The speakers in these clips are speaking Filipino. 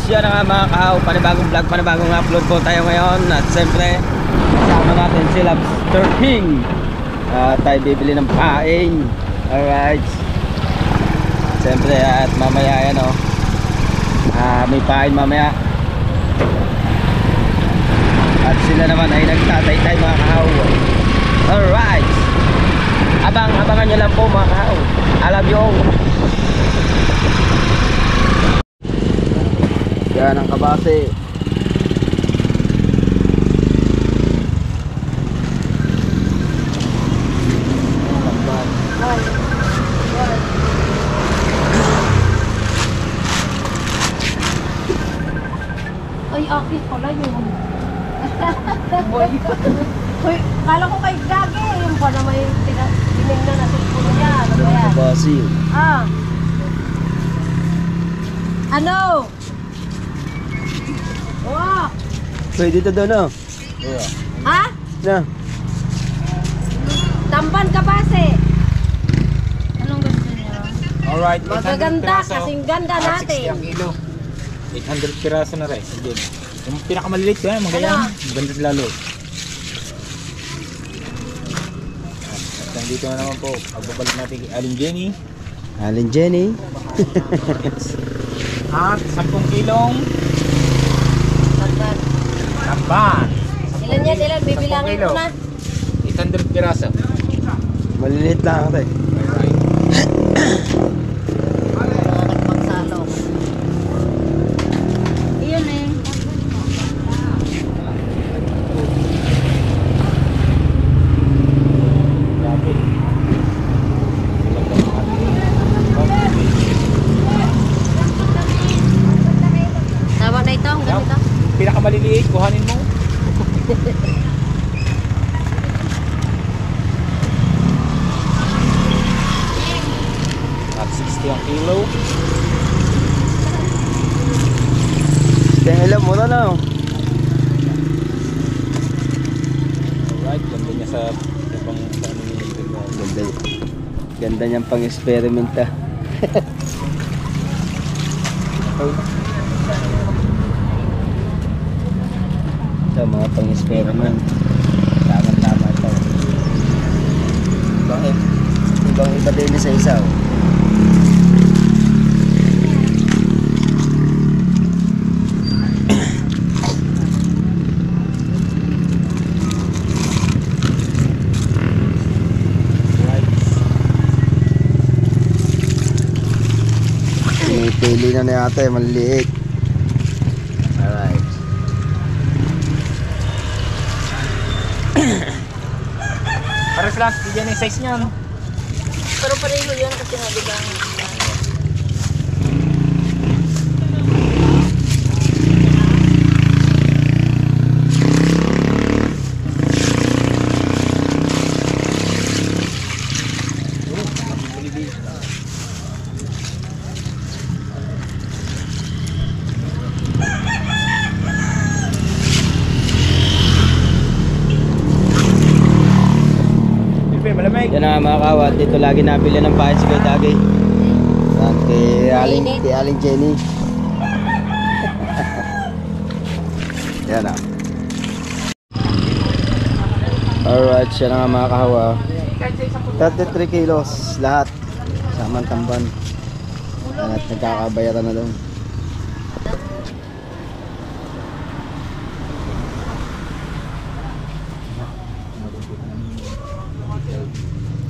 yan nga mga kahaw, panibagong vlog, panibagong upload po tayo ngayon. At siyempre, kasama natin si Lobster King. Tayo bibili ng paing. Alright. Siyempre, at mamaya yan o. May paing mamaya. At sila naman ay nagtatay-tay mga kahaw. Alright. Abangan nyo lang po mga kahaw. I love you all. Yan ang kabase. Ay, akit pala yun. Hoy, kala ko kay Gagi. Yung pa na may tinignan na cellphone niya. Ano Yan ang kabase. Ano? Wow. Pwede dito doon o. Ha? Na. Tamban ka base. Anong gusto niyo? Alright, Magaganda, kasing ganda natin. 60 ang kilo. 800 piraso na rin. Yung pinakamaliliit ko yan, maganda. Maganda lalo. At nandito na naman po, pagbabalik natin kay Aling Jenny. Aling Jenny. At 10 kilong Tamban. tamban. Ilan yan? Ilan? Bibilangin ko na. 800 piraso. Maliliit lang ako eh. Alright. Mga nagpagsalong. Iyon eh. Grabe. Tama na ito. Ang ganito. Pinakamaliliit, kuhanin mo. At 60 ang kilo. Kaya ilan mo na no? Alright, ganda niya sa ibang sa ano niya. Ganda, ganda niyang pang-experiment ah. Ito mga pang-experiment. Tama-tama ito. Ibang iba din sa isa oh. Pinipili na ni ate, maliliit. Alright. Pares lang, yan yung size niya, no? Pero pareho yun kasi nabigang. Yan na mga kawat, dito lagi nabili ng pain si Kuya Dagi. Yan, kay Aling Jenny. Yan na. Alright, siya na nga mga kahawa. 33 kilos lahat. Samang tamban. At nagkakabayaran na doon.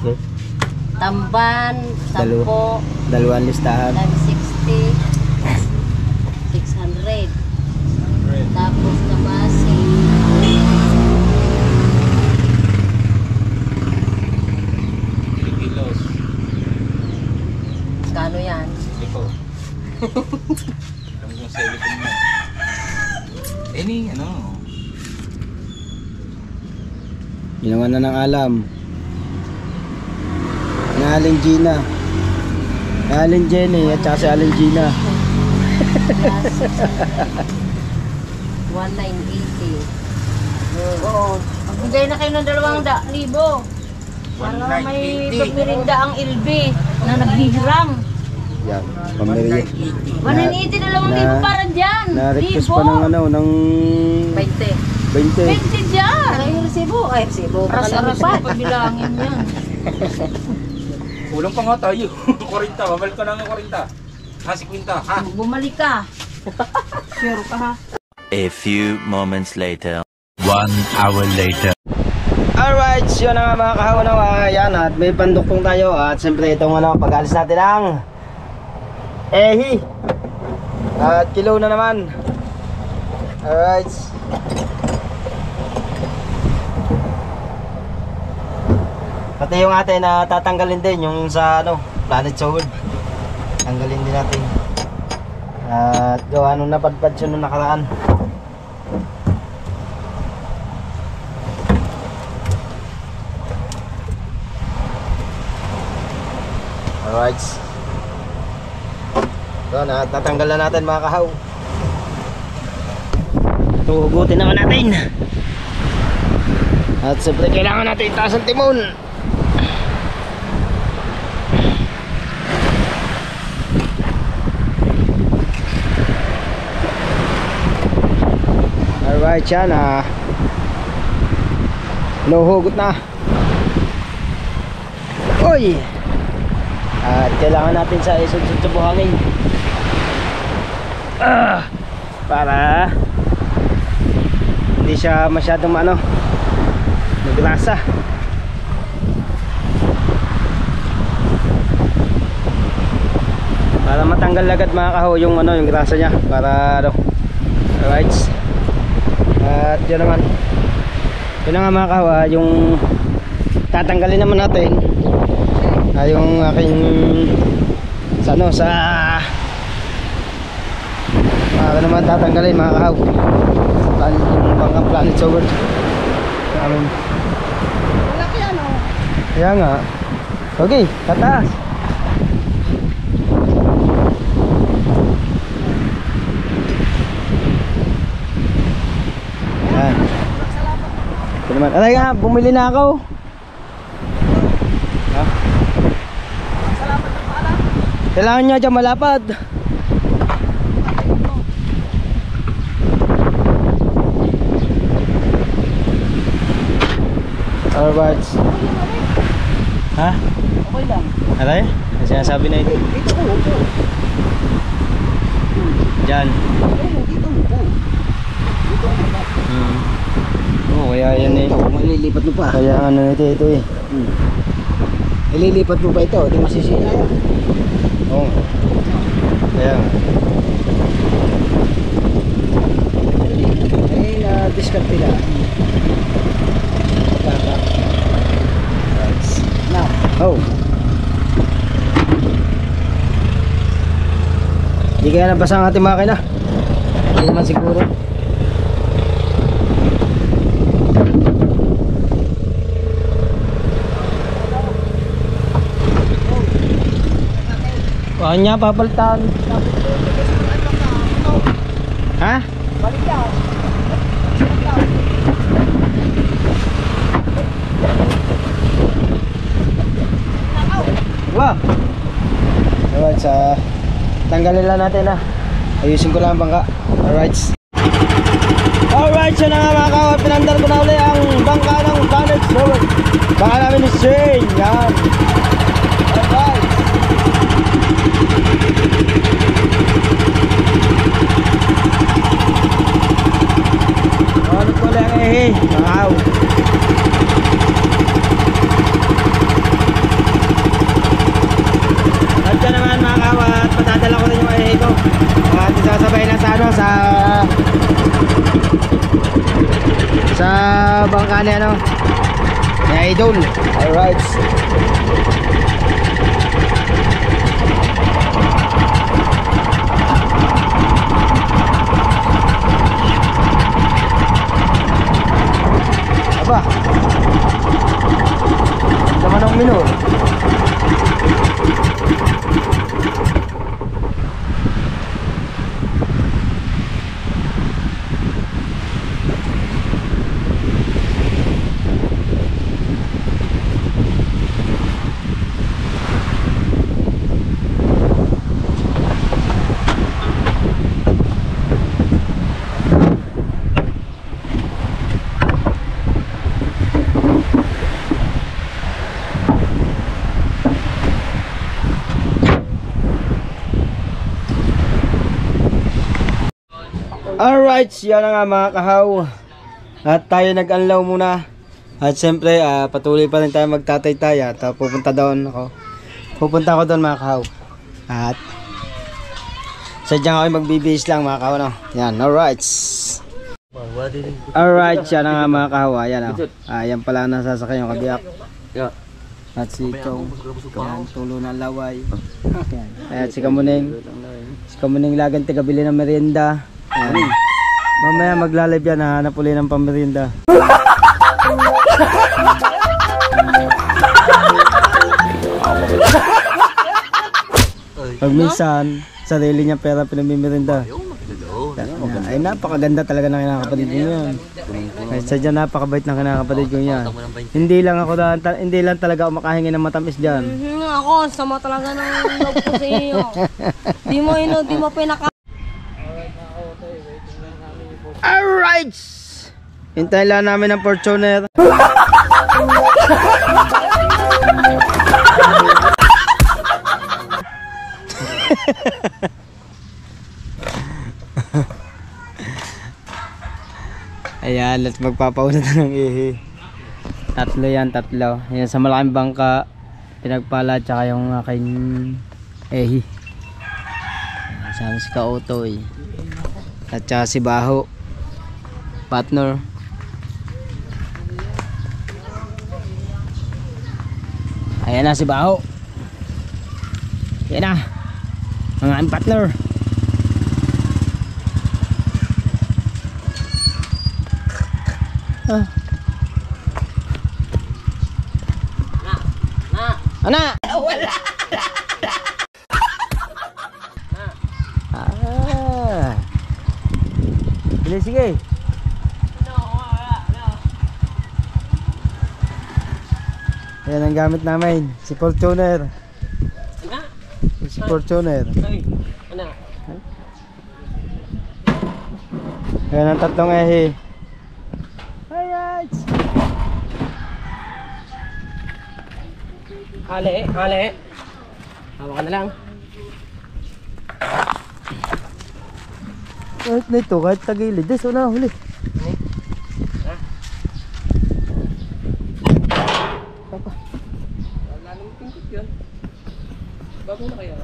Okay. Tamban, 10, Dalawang listahan. times 60, 600. Tapos kabasi, 3 kilos. kano yan? Liko. Alam kong silicone mo. Any, ano? Ginawa na ng alam. Na Aling Gina. Na Aling Jenny at saka si Aling Gina. Plus 1,980. Oo. Magbigay na kayo ng 200,000. Para may 1,980. pagmirinda ang ilbi na naghihiram. Yan, pamilya. 180 na lang ang libo para dyan. Na-request pa ng ano, ng 20. 20. 20 dyan. Ay, resibo. Ay, resibo. Aras-aras pa. Pagbilangin yan. Kulang pa nga tayo. 40, babalik ka na ng 40. Ha, 50, ha? Bumalik ka. Sure ka ha. A few moments later. 1 hour later. Alright, yun na nga mga kahaw. Yan, at may panduktong tayo. At siyempre itong ano, pag-alis natin ang ehi. At kilo na naman. Alright. Pati yung atin na tatanggalin din yung sa ano, Planet Sword. Tanggalin din natin. At gawa nung napadpad siya nung nakaraan. Alright. So, tatanggal na natin mga kahaw. Tugutin naman natin. At siyempre kailangan natin itaas ang timon. Alright, yan nahuhugot na. Uy! At kailangan natin sa isod-sod sa buhangin para hindi siya masyadong magrasa. Para matanggal agad mga kaho yung yung grasa niya para alright. At yun naman, yun na nga mga kaho, yung tatanggalin naman natin yung aking sa naman tatanggalin mga kahaw yung bangkang Planet Sword amin. Malaki yan o. Kaya nga. Okay, tataas. Yan. Ito naman. Alay nga, bumili na ako. Ha? Kailangan nyo dyan malapad. Alright. Ha? Okay lang. Alay? Ang sinasabi na ito. Dito ko upo. Dyan. Dito upo. Dito upo. Oo, kaya yan eh. Malilipat mo pa. Kaya ano ito eh. Ililipat mo pa ito. Di masisira yan. Oo. Kaya nga. Ay, na-discard nila. Now. Oh. Hindi kaya nabasa ang ating makina. Hindi naman siguro. Kanya papalitan. Ha? Balikan. Wow. Alright, tanggalin lang natin ayusin ko lang ang bangka. Alright. Alright, so na nga mga kawan, pinandar ko na uli ang bangka ng Planet Sword. Baka namin ni Shane. Yan. Alright. Ano ko lang wow. At yan naman mga kawat, patadala ko rin yung ehe ko. At isasabay na sa bangka ni ni Idol. Alright. Aba, naman ang minor. Alright, yan na nga mga kahaw. At tayo nag-unlaw muna. At siyempre, patuloy pa rin tayo magtatay-tay. At pupunta doon ako. Pupunta ako doon mga kahaw. At sadyang ako magbibihis lang mga kahaw. No? Yan, alright. Alright, yan na nga mga kahaw. Ayan, ayan pala nasasakay yung kabiyak. At si Chong, yan, tulo ng laway. Ayan, si Kamuning. Si Kamuning lagang tigabili ng merienda. Ayan. Mamaya maglalive yan, hahanap ulit ng pamerienda. Pag minsan, sarili niya pera pinamimerinda. Ay napakaganda talaga ng kinakapatid ko yan. Ay sadya napakabait ng kinakapatid ko yan. Hindi lang talaga ako makahingi ng matamis dyan. Ako, sama talaga ng love ko sa iyo. Di mo pinaka... Alright! Hintayin lang namin ang Fortuner. Ayan, let's magpapauna na ng ihi. Tatlo yan, tatlo. Ayan, sa malaking bangka, pinagpala, tsaka yung aking ihi. Sama si Ka-Otoy. At tsaka si Baho. Partner. Ayan na si Baho. Ayan na. Ang aking partner. Ana! Wala! Sige. Ayan ang gamit namin. Si Fortuner. Si Fortuner. Ayan ang tatlong ehe. Alright. Hali. Hawa ka na lang. Kahit na ito, kahit tagilid. Des, wala, huli. Wala naman pindot yun. Bago na kaya?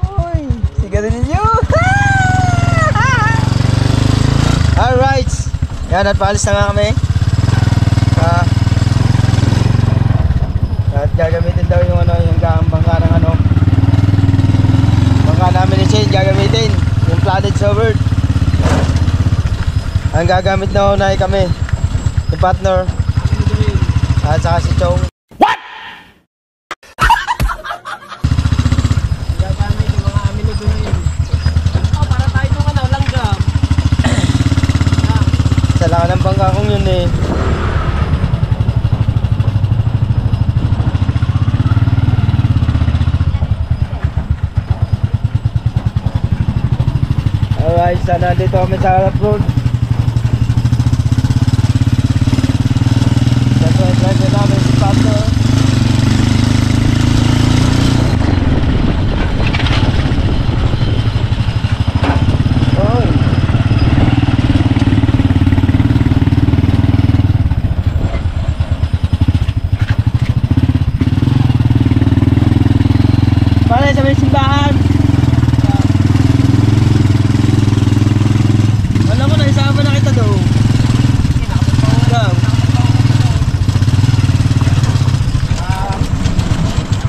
Uy, sigarin ninyo. Alright. Yan, at paalis na nga kami. At gagamitin daw yung bangka ng bangka namin ni Shane, gagamitin yung Planet Sober. Ang gagamit na unay kami, yung partner at saka si Chong. What? Gagamit yung mga amin ni Gunin. Para tayo nung langgam. Sa laka ng bangka kong yun eh. Alright, sana dito kami sa harap road. Dito ay driver namin si Pato. Oy. Pare sa may simbahan. Alam mo na, isama na kita doon. Hanggang.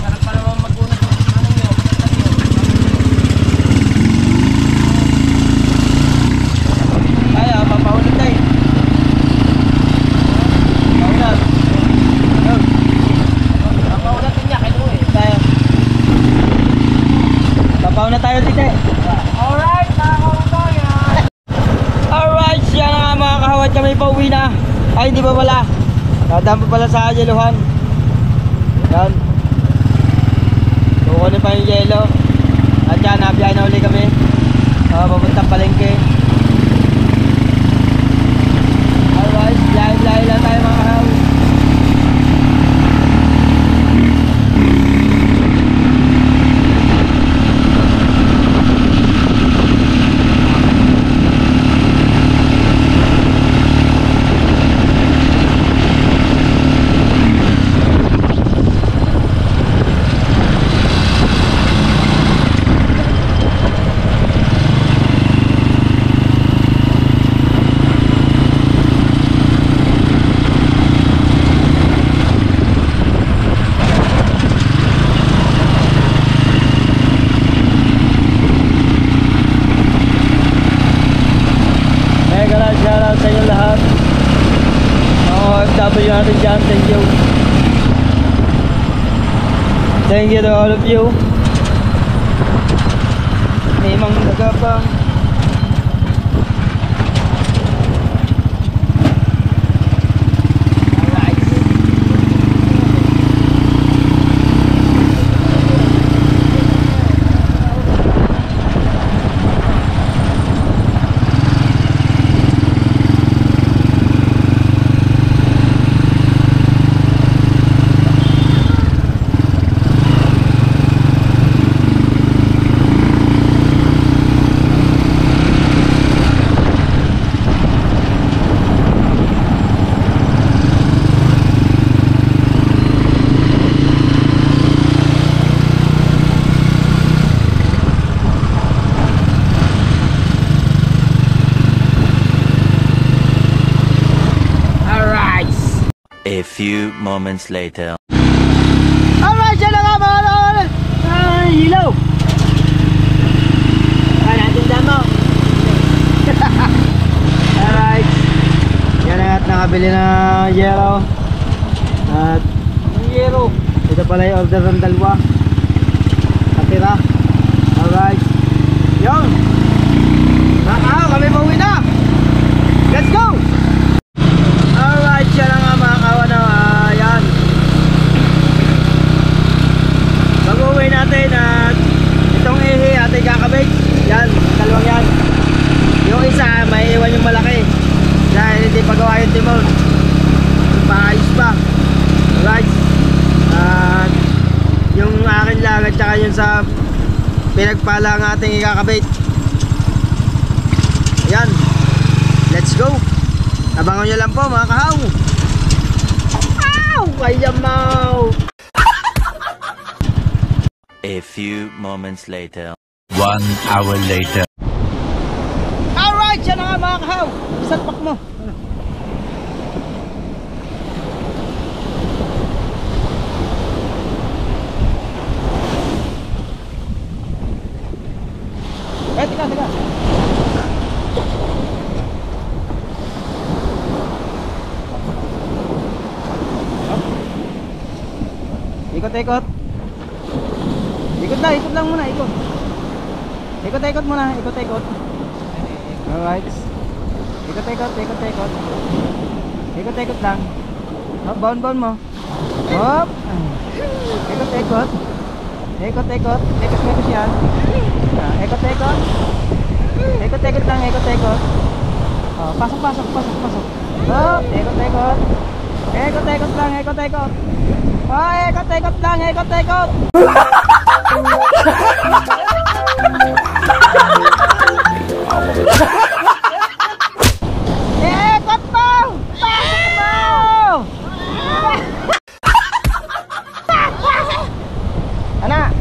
Sarap pa naman mag-unat ng anong yun. Kaya, papaulit tayo. Paulat. Papaulat niya kay Noe. Tayo. Papaulat tayo dito. Alright, nakakautoy. Alright, yan na nga mga kahawat, kami pauwi na. Ay, hindi pa pala. Dadaan pa pala sa yeluhan. Yan. Kukunin pa yung yelo. At yan, nabiyahin na uli kami. Papuntang palengke. Alright, biyahe lang tayo mga kahawat. patuloy natin dyan. Thank you. Thank you to all of you. May mga nagapang. A few moments later. Alright, siya na nga mga lol! Ay, hilaw! Ay, natin damo! Alright. Yan na at nakabili na yero. At yung yero. Ito pala yung order ng dalawa. Katira. Alright. Yun! Nakakaw, kami pauwi na! Let's go! Alright, siya na nga mga kawan. Ayan. Mag-uwi natin at itong ihi ating kakabit. Yan, dalawang yan. Yung isa, may iwan yung malaki dahil hindi pa gawa yung timon. Paayos pa. Alright. At yung akin lang at saka yun sa pinagpala ang ating ikakabit. Ayan. Let's go. Abangan nyo lang po mga kahaw. Ow! Kaya mau! A few moments later. 1 hour later. Alright, yan na nga mga kahaw. Isang pak mo. Teka. Ikot. Ikot lang muna, ikot. Ikot muna. Alright. Ikot lang. Hop, baon mo. Hop. Ikot. Ikot yan. Ikot lang. Oh, pasok. Hop, ikot. Ikot lang. Oh, ikot lang. Ikot mo! Pasok mo! Ana!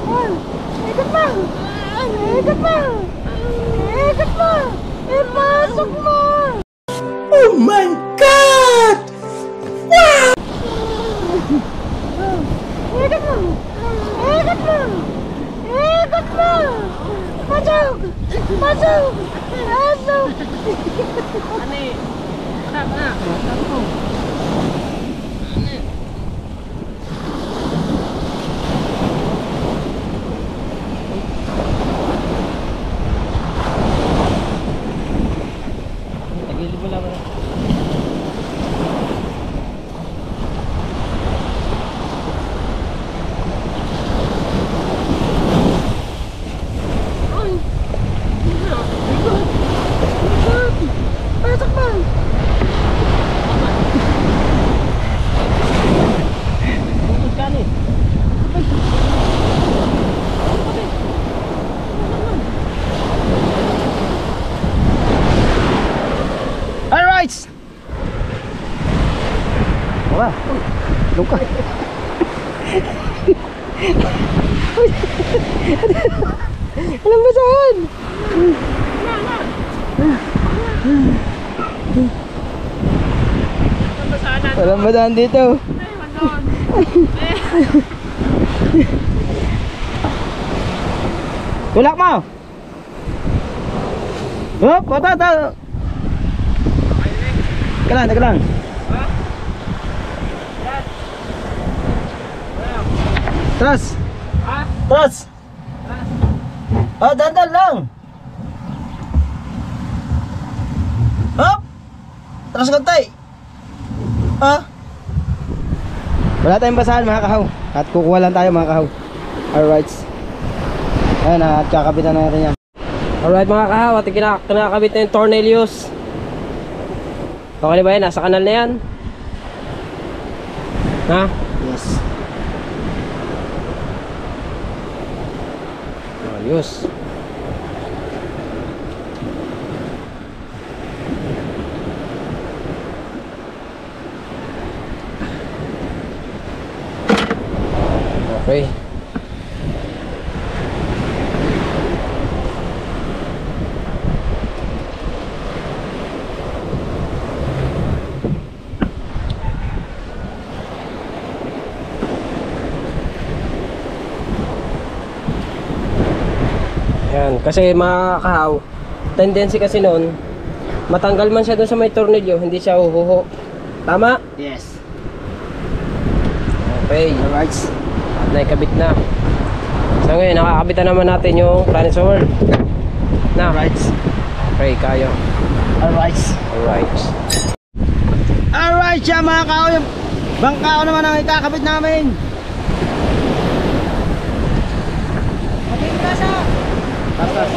Hop, ikot. Ipasok mo! Oh my God! Wow! Ikot mo! Pasok! Anak! Tagilid mo lang. Pasok mo! Alright! Wala. Luka. Alam ba saan? Walang badaan dito. Tulak mo. Hop, ito. Teka lang. Terus. Oh, dandan lang. Hop. Terus kontay. Wala tayong basahan mga kahaw. At kukuha lang tayo mga kahaw. Alright. Ayan, at kakabitan na natin yan. Alright mga kahaw, at kinakabit na yung tornillos. Okay na ba yan? Nasa kanal na yan? Ha? Yes. Ayos. Okay. Yan, kasi mga kahaw, tendency kasi noon, matanggal man siya doon sa may tornilyo, hindi siya huhuho. Tama? Yes. Okay. Alright. At naikabit na. So ngayon, nakakabitan naman natin yung transformer. Na. Alright. Okay, kaya. Alright. Alright siya mga kao. Yung bangkao naman ang ikakabit namin. Tas.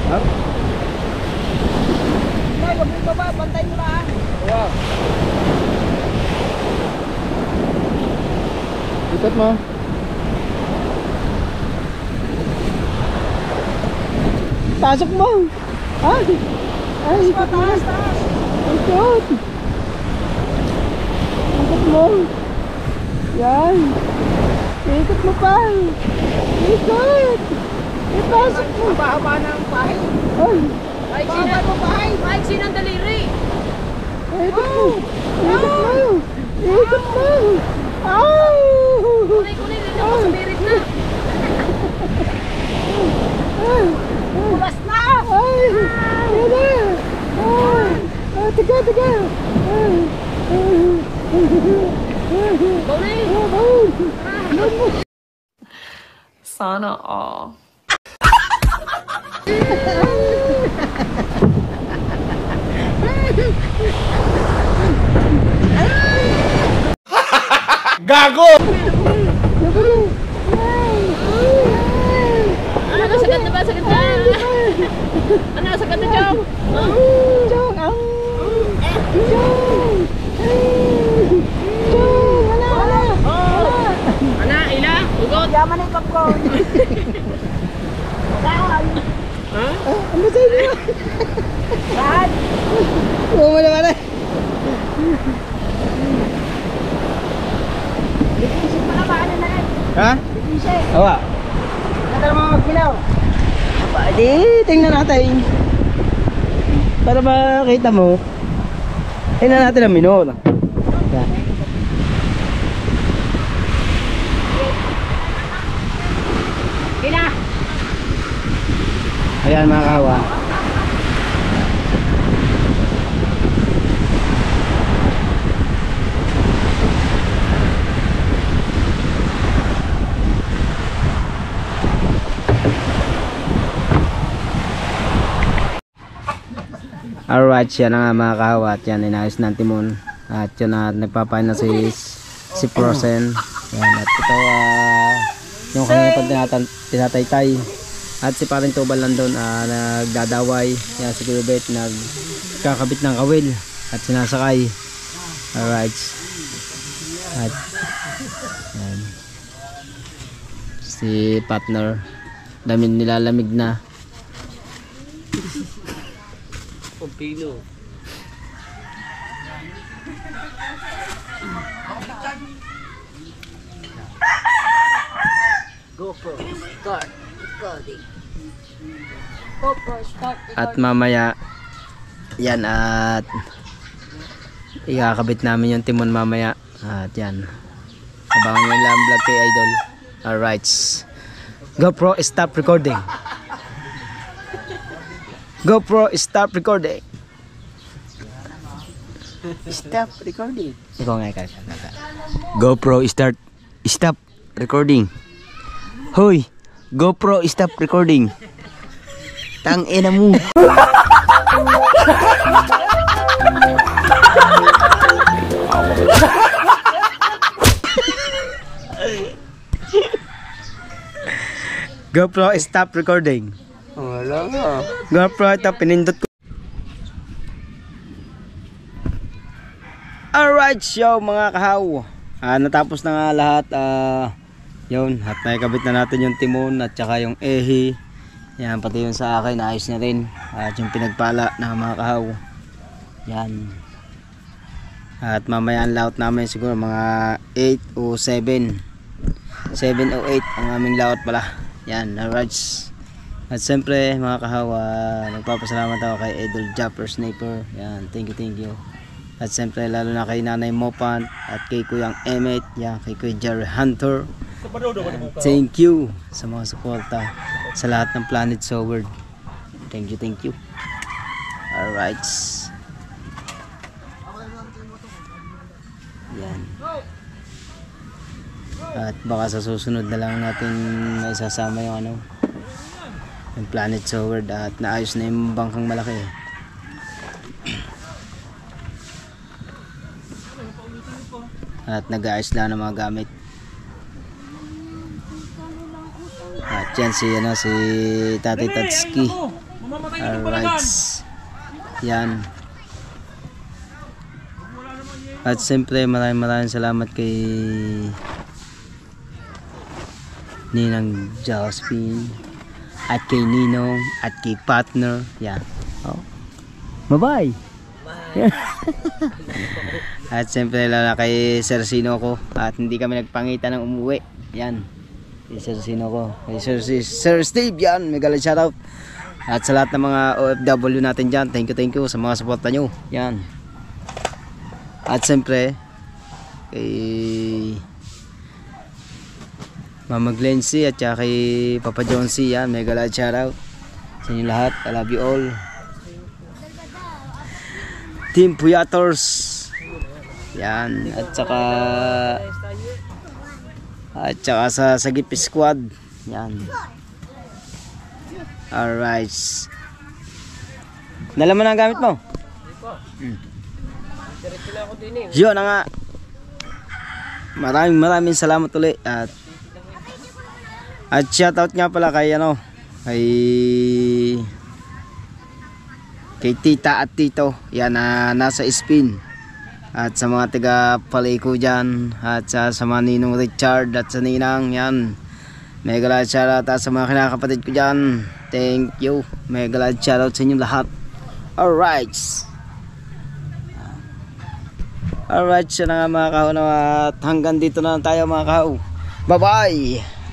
Hop. Wow. Ikot mo. Pasok mo. Ay, ikot mo. Ikot. Ikot mo. Yan. Ikot mo pa. Ikot. Ipasok mo. Bahaba ng bahay. Ay, Mike, sino ang daliri? ikot mo. Ikot mo. Ikot mo. Ay. Kunay, nila ko sa birit na. Bulas na! Ay. Yan na. Ay. Tiga. Sana all. Gago! Ano, sagad na ba? Sagad na! Ano, sagad na, Jong? Ana, ila? Ugot? Yaman na yung popcorn. Ano sa inyo? Saan? Oo naman eh. Isip pa na ba? Ano na rin? Ha? Isip. Awa. Nata naman magkilaw. Di, tingnan natin. Para makita mo. Tingnan natin ang minor. Yan. Ila. Ayan mga kawa. Alright, siya na nga mga kawa. At yan, inayos ng timon. At yun na, nagpapain na si Frozen. Yan, at ito yung kanina pag tinataytay. At si paring Tubal lang doon nagdadaway. Yan si Gilbert nagkakabit ng kawil at sinasakay. Alright. At yan. Si partner damin nilalamig na. Pino. GoPro start recording. At mamaya yan at ikakabit namin yung timon mamaya. At yan, abangan nyo lang vlog kay Idol. Alright, GoPro stop recording. GoPro stop recording. Stop recording. Ikaw nga ikaw. GoPro stop recording. Hoy, GoPro stop recording. Tang ina mo. GoPro stop recording. Wala nga. GoPro ito pinindot ko. Alright, so mga kahaw, natapos na nga lahat. Yun, at nakikabit na natin yung timon at saka yung ehi. Yan, pati yung sa akin, ayos na rin. At yung pinagpala na mga kahaw. Yan. At mamaya ang layout namin siguro mga 8 o 7. 7 o 8 ang aming layout pala. Yan, alright. At siyempre mga kahaw, nagpapasalamat ako kay Idol Japper Sniper. Yan, thank you. At siyempre lalo na kay Nanay Mopant at kay Kuyang Emmet, yan, kay Kuya Jerry Hunter. Thank you sa mga suporta sa lahat ng Planet Soward. Thank you. Alright. Yan. At baka sa susunod na lang natin isasama yung yung Planet Soward at naayos na yung bangkang malaki. At nag-aayos lang ng mga gamit. At yan si Tatay Tatsuki. Alright. Yan. At siyempre maraming salamat kay Ninang Josephine at kay Ninong at kay partner. Yan. Oh. Bye-bye. At siyempre lalo kay Sir Sino ko. At hindi kami nagpangita ng umuwi. Yan. Kay Sir Sino ko. Kay Sir Steve yan. Mega shoutout. At sa lahat ng mga OFW natin dyan. Thank you sa mga suporta nyo. Yan. At siyempre kay Mama Glency at saka kay Papa Jonesy. Yan. Mega shoutout sa inyo lahat. I love you all. Team Puyators. Yan, at saka sa Sagip Squad. Yan. Alright. Nalaman ang gamit mo? Yun na nga. Maraming salamat ulit. At shoutout nga pala kay kay tita at tito. Yan na nasa spin. At sa mga taga Paliko dyan. At sa mga Ninong Richard at sa Ninang. Yan. Mega loud shoutout sa mga kinakapatid ko dyan. Thank you. Mega loud shoutout sa inyo lahat. Alright. Alright. Siya na nga mga kaho. At hanggang dito na lang tayo mga kaho. Bye bye.